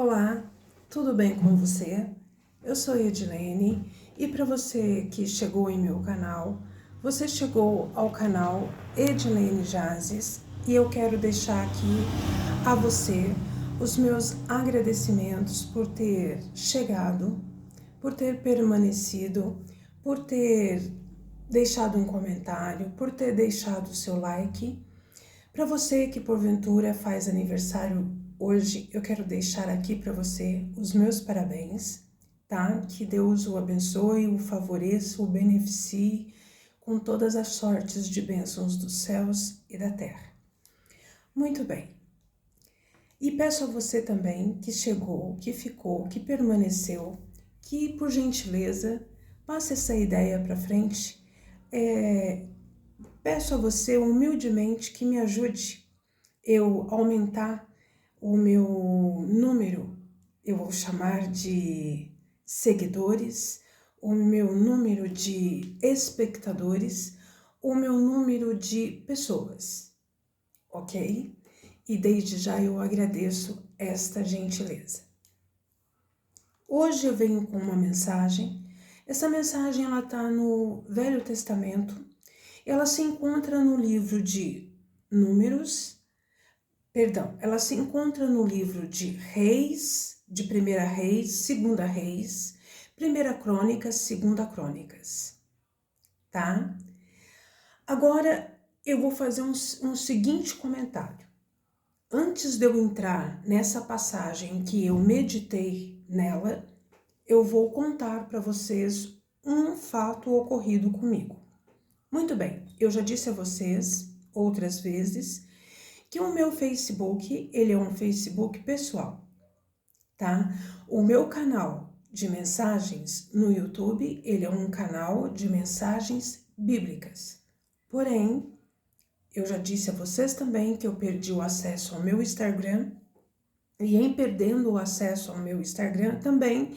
Olá, tudo bem com você? Eu sou Edilene e para você que chegou em meu canal, você chegou ao canal Edilene Jazes e eu quero deixar aqui a você os meus agradecimentos por ter chegado, por ter permanecido, por ter deixado um comentário, por ter deixado o seu like. Para você que porventura faz aniversário hoje, eu quero deixar aqui para você os meus parabéns, tá? Que Deus o abençoe, o favoreça, o beneficie com todas as sortes de bênçãos dos céus e da terra. Muito bem. E peço a você também que chegou, que ficou, que permaneceu, que por gentileza passe essa ideia para frente. Peço a você humildemente que me ajude eu aumentar o meu número, eu vou chamar de seguidores, o meu número de espectadores, o meu número de pessoas, ok? E desde já eu agradeço esta gentileza. Hoje eu venho com uma mensagem. Essa mensagem ela está no Velho Testamento. Ela se encontra no livro de Números. Ela se encontra no livro de Reis, de Primeira Reis, Segunda Reis, Primeira Crônicas, Segunda Crônicas, tá? Agora eu vou fazer um seguinte comentário. Antes de eu entrar nessa passagem que eu meditei nela, eu vou contar para vocês um fato ocorrido comigo. Muito bem, eu já disse a vocês outras vezes que o meu Facebook, ele é um Facebook pessoal, tá? O meu canal de mensagens no YouTube, ele é um canal de mensagens bíblicas. Porém, eu já disse a vocês também que eu perdi o acesso ao meu Instagram, e em perdendo o acesso ao meu Instagram também,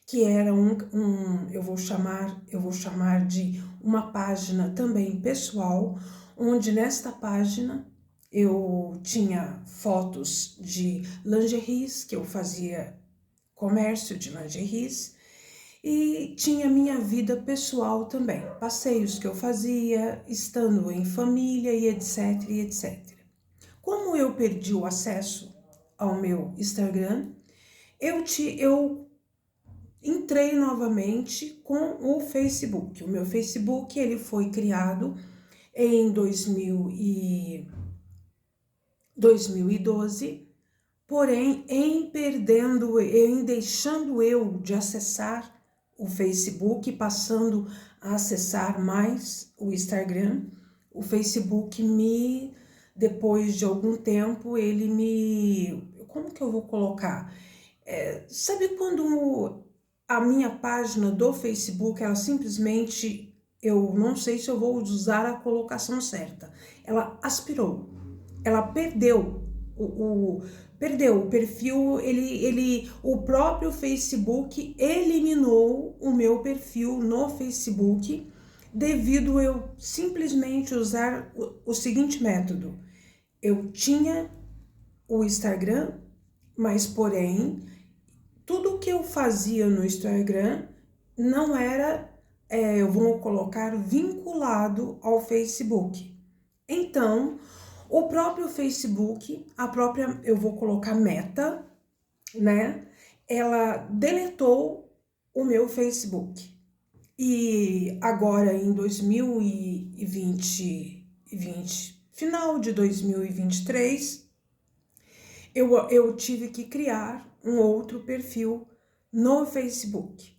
que era eu vou chamar de uma página também pessoal, onde nesta página eu tinha fotos de lingeries, que eu fazia comércio de lingeries, e tinha minha vida pessoal também, passeios que eu fazia, estando em família e etc, e etc. Como eu perdi o acesso ao meu Instagram, eu entrei novamente com o Facebook. O meu Facebook ele foi criado em 2012, porém em deixando eu de acessar o Facebook, passando a acessar mais o Instagram, o Facebook depois de algum tempo, como que eu vou colocar? Sabe quando a minha página do Facebook, ela simplesmente, eu não sei se eu vou usar a colocação certa, ela aspirou, ela perdeu perdeu o perfil, o próprio Facebook eliminou o meu perfil no Facebook devido eu simplesmente usar o seguinte método. Eu tinha o Instagram, mas porém, tudo que eu fazia no Instagram não era, eu vou colocar, vinculado ao Facebook. Então, o próprio Facebook, eu vou colocar Meta, né? Ela deletou o meu Facebook. E agora em 2020, final de 2023, eu tive que criar um outro perfil no Facebook.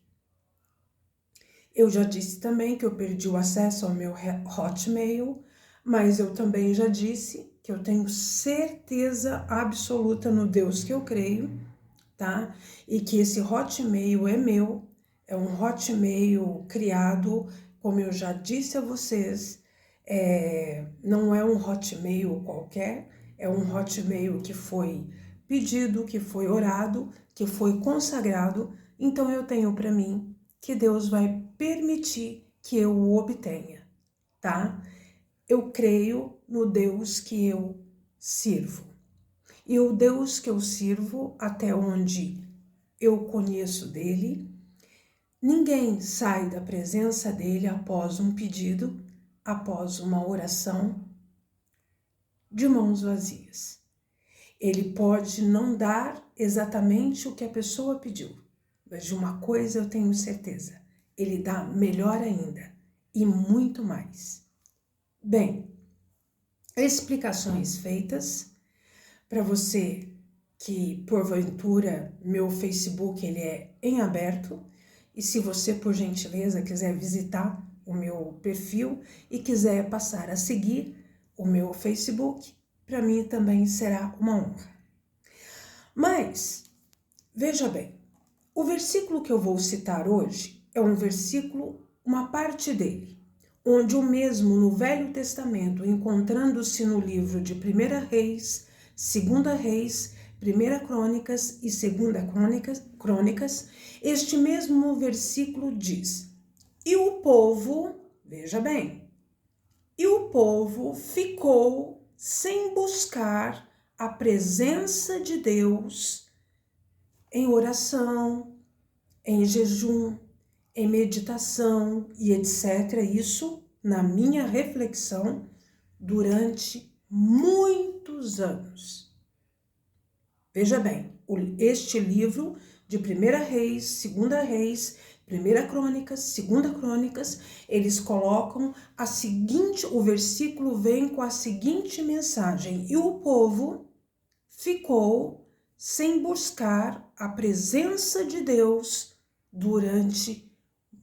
Eu já disse também que eu perdi o acesso ao meu Hotmail, mas eu também já disse que eu tenho certeza absoluta no Deus que eu creio, tá? E que esse Hotmail é meu, é um Hotmail criado, como eu já disse a vocês, não é um Hotmail qualquer, é um Hotmail que foi pedido, que foi orado, que foi consagrado, então eu tenho para mim que Deus vai permitir que eu o obtenha, tá? Eu creio no Deus que eu sirvo. E o Deus que eu sirvo, até onde eu conheço dele, ninguém sai da presença dele após um pedido, após uma oração, de mãos vazias. Ele pode não dar exatamente o que a pessoa pediu, mas de uma coisa eu tenho certeza, ele dá melhor ainda e muito mais. Bem, explicações feitas. Para você que, porventura, meu Facebook ele é em aberto, e se você, por gentileza, quiser visitar o meu perfil e quiser passar a seguir o meu Facebook, para mim também será uma honra. Mas, veja bem, o versículo que eu vou citar hoje é um versículo, uma parte dele, onde o mesmo no Velho Testamento, encontrando-se no livro de 1 Reis, 2 Reis, 1 Crônicas e 2 Crônicas, este mesmo versículo diz: e o povo, veja bem, e o povo ficou sem buscar a presença de Deus em oração, em jejum, em meditação e etc. Isso na minha reflexão durante muitos anos. Veja bem, este livro de 1 Reis, 2 Reis, 1 Crônicas, 2 Crônicas, eles colocam a seguinte, o versículo vem com a seguinte mensagem: e o povo ficou sem buscar a presença de Deus durante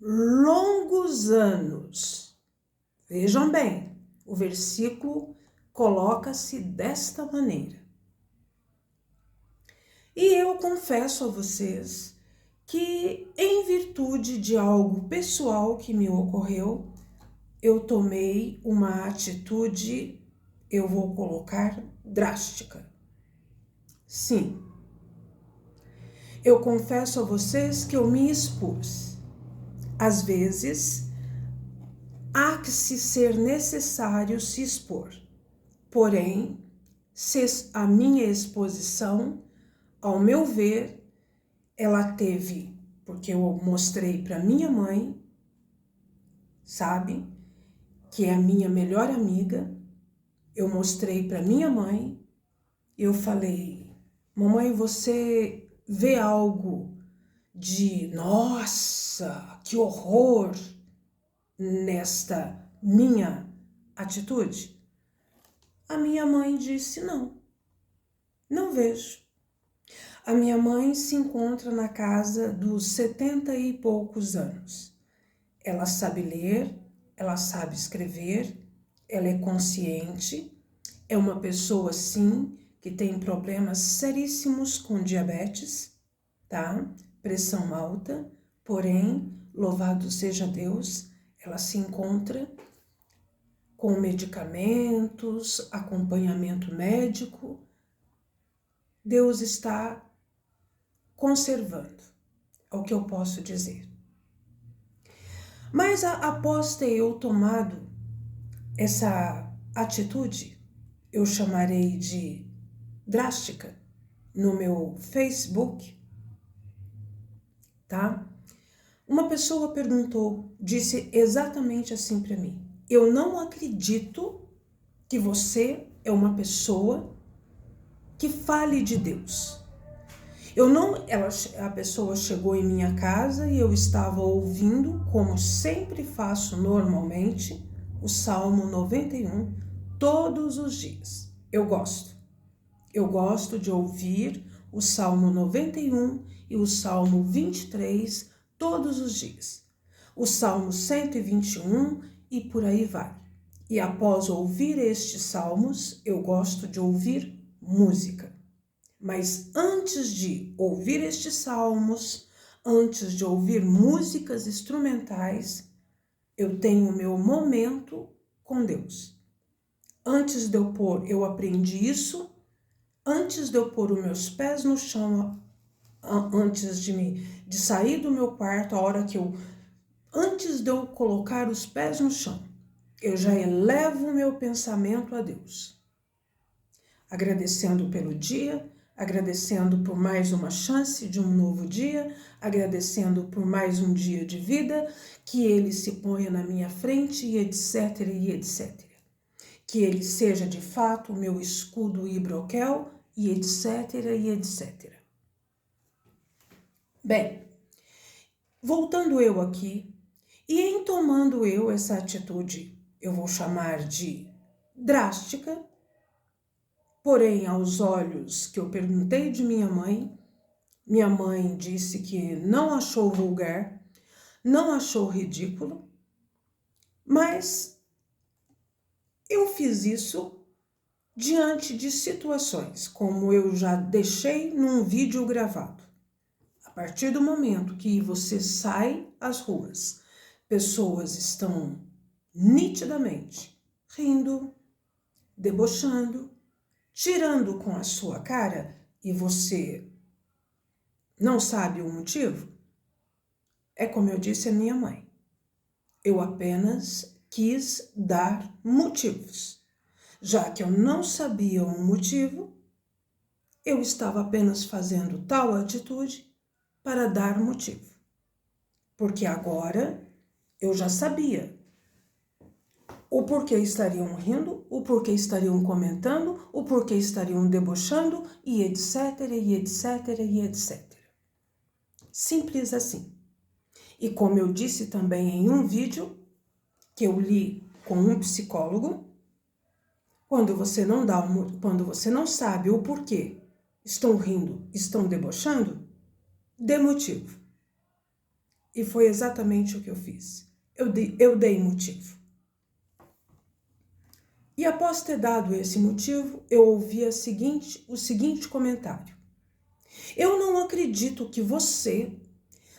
longos anos. Vejam bem, o versículo coloca-se desta maneira. E eu confesso a vocês que, em virtude de algo pessoal que me ocorreu, eu tomei uma atitude, eu vou colocar, drástica. Sim, eu confesso a vocês que eu me expus. Às vezes, há que se ser necessário se expor. Porém, a minha exposição, ao meu ver, ela teve, porque eu mostrei para minha mãe, sabe, que é a minha melhor amiga, eu mostrei para minha mãe, eu falei: mamãe, você vê algo de, nossa, que horror nesta minha atitude? A minha mãe disse: não, não vejo. A minha mãe se encontra na casa dos 70 e poucos anos. Ela sabe ler, ela sabe escrever, ela é consciente, é uma pessoa, sim, que tem problemas seríssimos com diabetes, tá? Pressão alta, porém, louvado seja Deus, ela se encontra com medicamentos, acompanhamento médico. Deus está conservando, é o que eu posso dizer. Mas após ter eu tomado essa atitude, eu chamarei de drástica, no meu Facebook, tá? Uma pessoa perguntou, disse exatamente assim para mim: eu não acredito que você é uma pessoa que fale de Deus. A pessoa chegou em minha casa e eu estava ouvindo, como sempre faço normalmente, o Salmo 91 todos os dias. Eu gosto de ouvir o Salmo 91 e o Salmo 23 todos os dias. O Salmo 121 e por aí vai. E após ouvir estes salmos, eu gosto de ouvir música. Mas antes de ouvir estes salmos, antes de ouvir músicas instrumentais, eu tenho o meu momento com Deus. Antes de eu pôr, eu aprendi isso, antes de eu pôr os meus pés no chão, antes de sair do meu quarto, antes de eu colocar os pés no chão, eu já elevo o meu pensamento a Deus. agradecendo pelo dia, agradecendo por mais uma chance de um novo dia, agradecendo por mais um dia de vida, que ele se ponha na minha frente e etc, e etc. Que ele seja de fato o meu escudo e broquel e etc, e etc. Bem, voltando eu aqui, e em tomando eu essa atitude, eu vou chamar de drástica, porém aos olhos que eu perguntei de minha mãe disse que não achou vulgar, não achou ridículo, mas eu fiz isso diante de situações, como eu já deixei num vídeo gravado. A partir do momento que você sai às ruas, pessoas estão nitidamente rindo, debochando, tirando com a sua cara e você não sabe o motivo? É como eu disse à minha mãe. Eu apenas quis dar motivos. Já que eu não sabia o motivo, eu estava apenas fazendo tal atitude para dar motivo. Porque agora eu já sabia o porquê estariam rindo, o porquê estariam comentando, o porquê estariam debochando e etc, e etc, e etc. Simples assim. E como eu disse também em um vídeo que eu li com um psicólogo, quando você não sabe o porquê estão rindo, estão debochando, dê motivo. E foi exatamente o que eu fiz. Eu dei motivo. E após ter dado esse motivo, eu ouvi o seguinte comentário. Eu não acredito que você,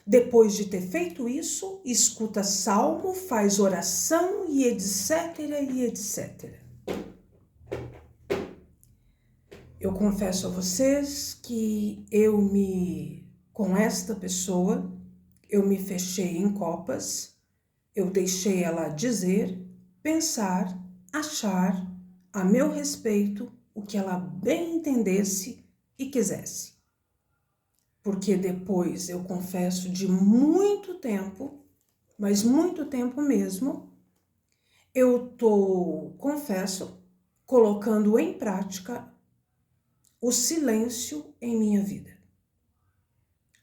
depois de ter feito isso, escuta salmo, faz oração e etc, e etc. Eu confesso a vocês que com esta pessoa, eu me fechei em copas, eu deixei ela dizer, pensar, achar a meu respeito o que ela bem entendesse e quisesse. Porque depois, eu confesso, de muito tempo, mas muito tempo mesmo, confesso, colocando em prática o silêncio em minha vida.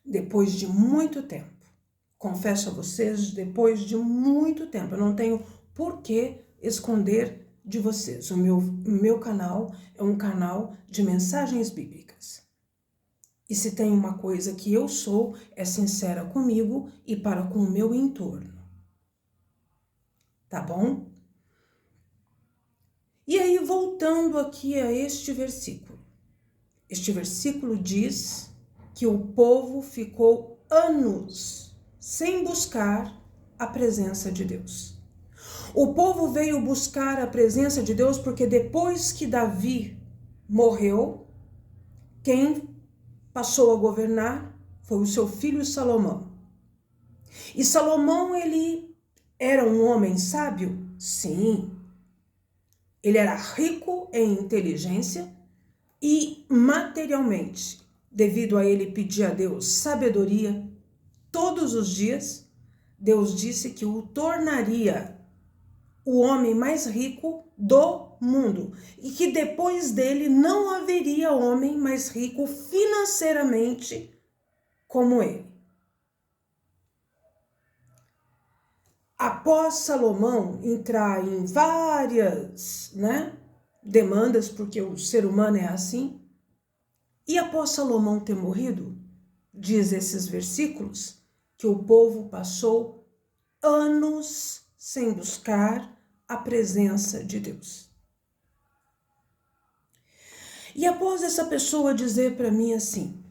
Depois de muito tempo. Confesso a vocês, depois de muito tempo. Eu não tenho por que esconder de vocês. O meu canal é um canal de mensagens bíblicas. E se tem uma coisa que eu sou, é sincera comigo e para com o meu entorno. Tá bom? E aí, voltando aqui a este versículo. Este versículo diz que o povo ficou anos sem buscar a presença de Deus. O povo veio buscar a presença de Deus porque depois que Davi morreu, quem passou a governar foi o seu filho Salomão. E Salomão, ele era um homem sábio? Sim. Ele era rico em inteligência e materialmente, devido a ele pedir a Deus sabedoria todos os dias, Deus disse que o tornaria o homem mais rico do mundo e que depois dele não haveria homem mais rico financeiramente como ele. Após Salomão entrar em várias, demandas, porque o ser humano é assim, e após Salomão ter morrido, diz esses versículos, que o povo passou anos sem buscar a presença de Deus. E após essa pessoa dizer para mim assim,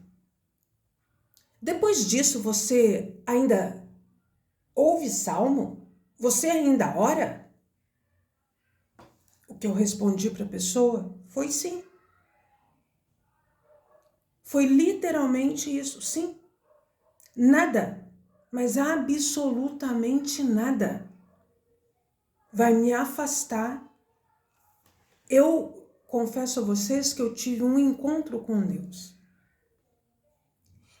depois disso você ainda ouve salmo? Você ainda ora? O que eu respondi para a pessoa foi sim. Foi literalmente isso, sim. Nada, mas absolutamente nada vai me afastar. Eu confesso a vocês que eu tive um encontro com Deus.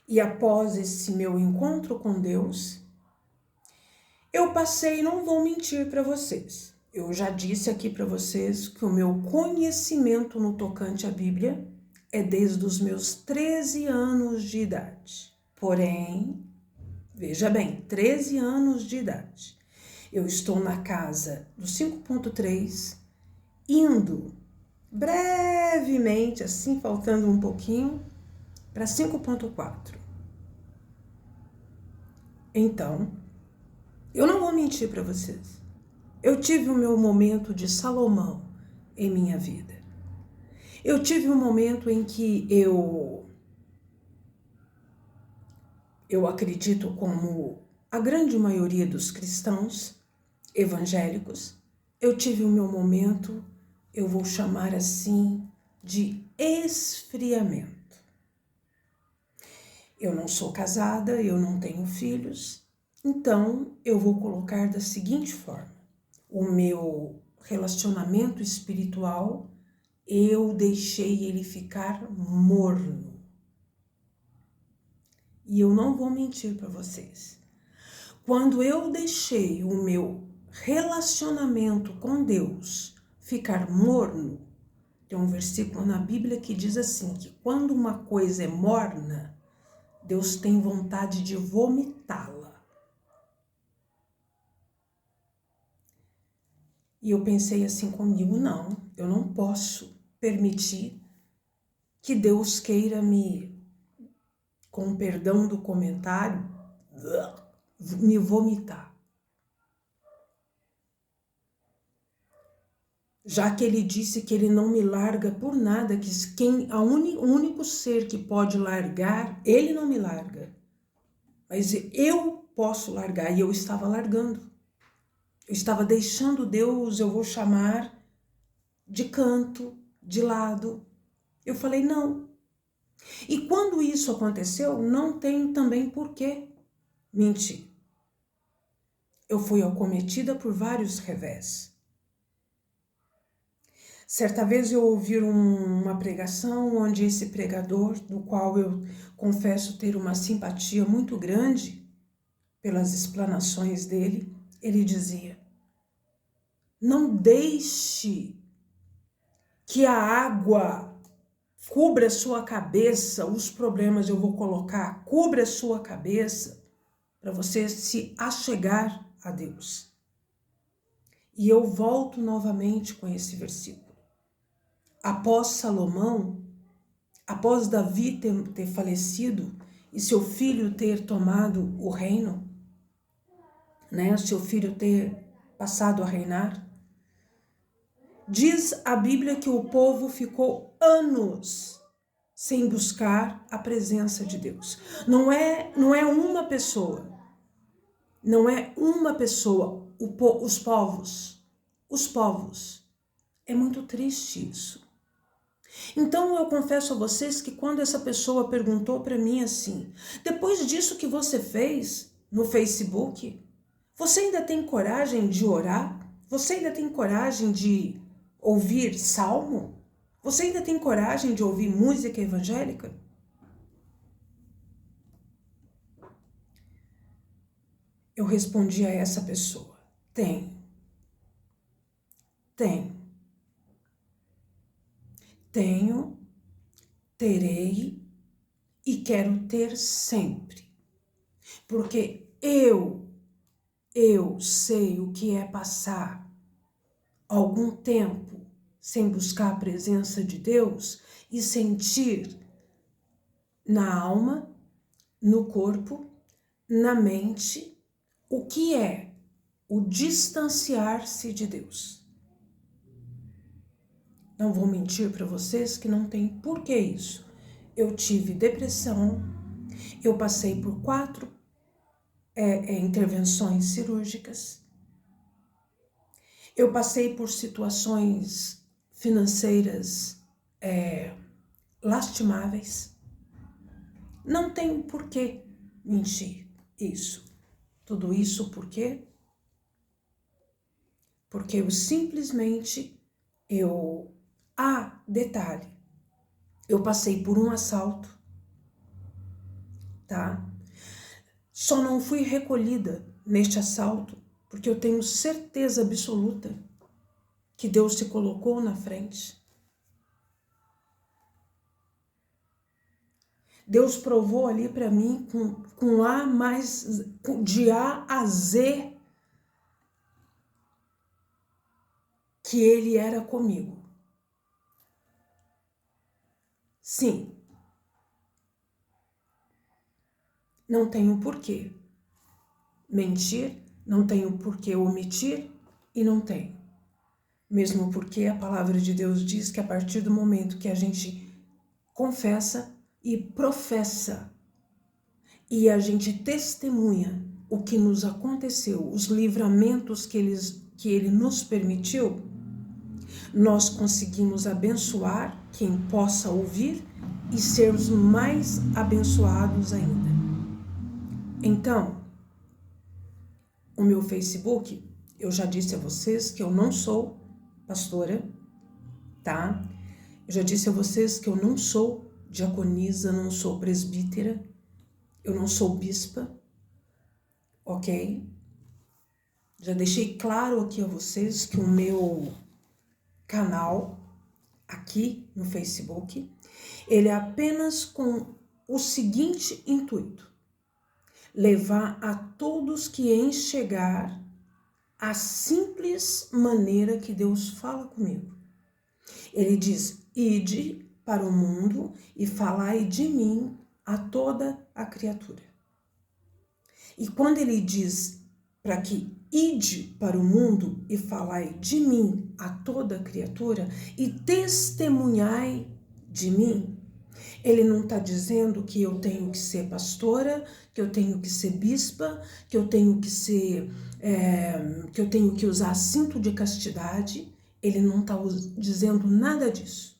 E após esse meu encontro com Deus, eu passei, não vou mentir para vocês. Eu já disse aqui para vocês que o meu conhecimento no tocante à Bíblia é desde os meus 13 anos de idade. Porém, veja bem, 13 anos de idade. Eu estou na casa do 5.3, indo brevemente, assim, faltando um pouquinho, para 5.4. Então, eu não vou mentir para vocês. Eu tive o meu momento de Salomão em minha vida. Eu tive um momento em que eu acredito, como a grande maioria dos cristãos evangélicos, eu tive o meu momento, eu vou chamar assim, de esfriamento. Eu não sou casada, eu não tenho filhos, então eu vou colocar da seguinte forma: o meu relacionamento espiritual, eu deixei ele ficar morno. E eu não vou mentir para vocês. Quando eu deixei o meu relacionamento com Deus ficar morno, tem um versículo na Bíblia que diz assim, que quando uma coisa é morna, Deus tem vontade de vomitá-la. E eu pensei assim comigo, não, eu não posso permitir que Deus queira me, com perdão do comentário, me vomitar. Já que ele disse que ele não me larga por nada, que o único ser que pode largar, ele não me larga. Mas eu posso largar, e eu estava largando. Eu estava deixando Deus, eu vou chamar, de canto, de lado. Eu falei, não. E quando isso aconteceu, não tem também por que mentir. Eu fui acometida por vários revés. Certa vez eu ouvi uma pregação onde esse pregador, do qual eu confesso ter uma simpatia muito grande pelas explanações dele, ele dizia: não deixe que a água cubra a sua cabeça, os problemas eu vou colocar, cubra a sua cabeça para você se achegar a Deus. E eu volto novamente com esse versículo. Após Salomão, após Davi ter falecido e seu filho ter tomado o reino, né, seu filho ter passado a reinar, diz a Bíblia que o povo ficou anos sem buscar a presença de Deus. Não é uma pessoa, os povos. É muito triste isso. Então eu confesso a vocês que quando essa pessoa perguntou para mim assim, depois disso que você fez no Facebook, você ainda tem coragem de orar? Você ainda tem coragem de ouvir salmo? Você ainda tem coragem de ouvir música evangélica? Eu respondi a essa pessoa, tenho. Tenho, terei e quero ter sempre. Porque eu sei o que é passar algum tempo sem buscar a presença de Deus e sentir na alma, no corpo, na mente, o que é o distanciar-se de Deus. Não vou mentir para vocês que não tem por que isso. Eu tive depressão, eu passei por 4 intervenções cirúrgicas, eu passei por situações financeiras lastimáveis. Não tem por que mentir isso. Tudo isso por quê? Porque eu simplesmente Ah, detalhe, eu passei por um assalto, tá? Só não fui recolhida neste assalto porque eu tenho certeza absoluta que Deus se colocou na frente. Deus provou ali para mim com A mais, de A a Z, que Ele era comigo. Sim, não tenho porquê mentir, não tenho porquê omitir e não tenho. Mesmo porque a palavra de Deus diz que a partir do momento que a gente confessa e professa e a gente testemunha o que nos aconteceu, os livramentos que Ele nos permitiu, nós conseguimos abençoar quem possa ouvir e sermos mais abençoados ainda. Então, o meu Facebook, eu já disse a vocês que eu não sou pastora, tá? Eu já disse a vocês que eu não sou diaconisa, não sou presbítera, eu não sou bispa, ok? Já deixei claro aqui a vocês que o meu canal aqui no Facebook, ele é apenas com o seguinte intuito: levar a todos que enxergar a simples maneira que Deus fala comigo. Ele diz: ide para o mundo e falai de mim a toda a criatura. E quando ele diz para que ide para o mundo e falai de mim a toda a criatura e testemunhai de mim, ele não está dizendo que eu tenho que ser pastora, que eu tenho que ser bispa, que eu tenho que ser, que eu tenho que usar cinto de castidade. Ele não está dizendo nada disso.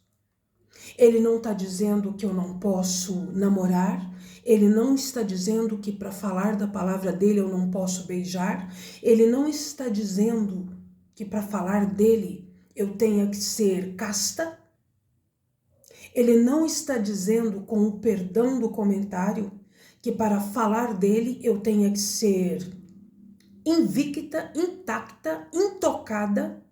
Ele não está dizendo que eu não posso namorar. Ele não está dizendo que para falar da palavra dele eu não posso beijar. Ele não está dizendo que para falar dele eu tenha que ser casta. Ele não está dizendo, com o perdão do comentário, que para falar dele eu tenha que ser invicta, intacta, intocada.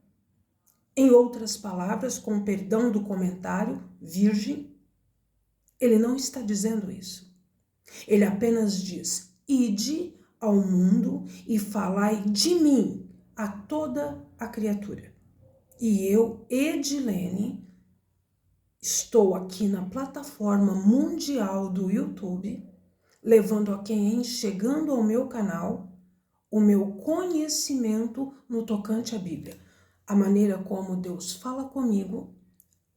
Em outras palavras, com o perdão do comentário, virgem. Ele não está dizendo isso. Ele apenas diz: ide ao mundo e falai de mim a toda a criatura. E eu, Edilene, estou aqui na plataforma mundial do YouTube, levando a quem chegando ao meu canal o meu conhecimento no tocante à Bíblia. A maneira como Deus fala comigo,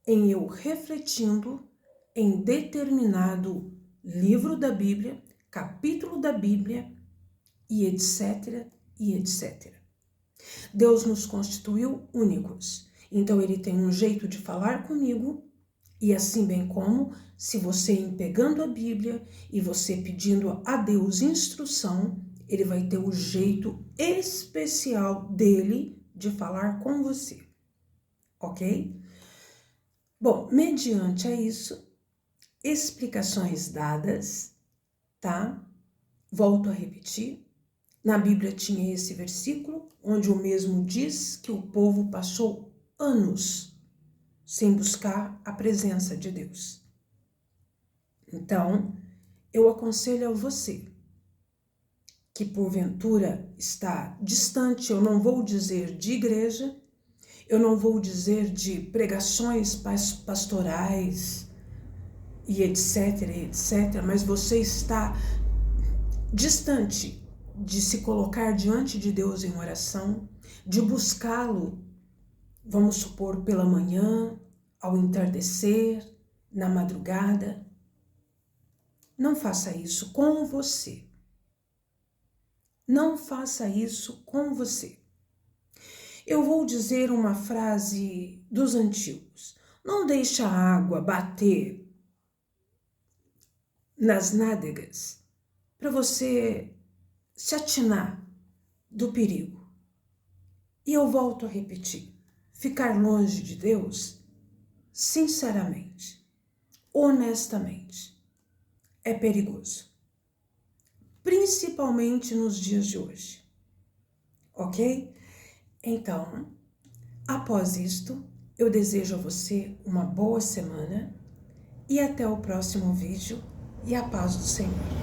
em eu refletindo em determinado livro da Bíblia, capítulo da Bíblia, e etc, e etc. Deus nos constituiu únicos, então Ele tem um jeito de falar comigo, e assim bem como, se você ir pegando a Bíblia e você pedindo a Deus instrução, Ele vai ter o jeito especial dele de falar com você, ok? Bom, mediante a isso, explicações dadas, tá? Volto a repetir, na Bíblia tinha esse versículo, onde o mesmo diz que o povo passou anos sem buscar a presença de Deus. Então, eu aconselho a você que porventura está distante, eu não vou dizer de igreja, eu não vou dizer de pregações pastorais e etc, etc, mas você está distante de se colocar diante de Deus em oração, de buscá-lo, vamos supor, pela manhã, ao entardecer, na madrugada. Não faça isso com você. Não faça isso com você. Eu vou dizer uma frase dos antigos. Não deixe a água bater nas nádegas para você se atinar do perigo. E eu volto a repetir. Ficar longe de Deus sinceramente, honestamente, é perigoso. Principalmente nos dias de hoje, ok? Então, após isto, eu desejo a você uma boa semana e até o próximo vídeo e a paz do Senhor.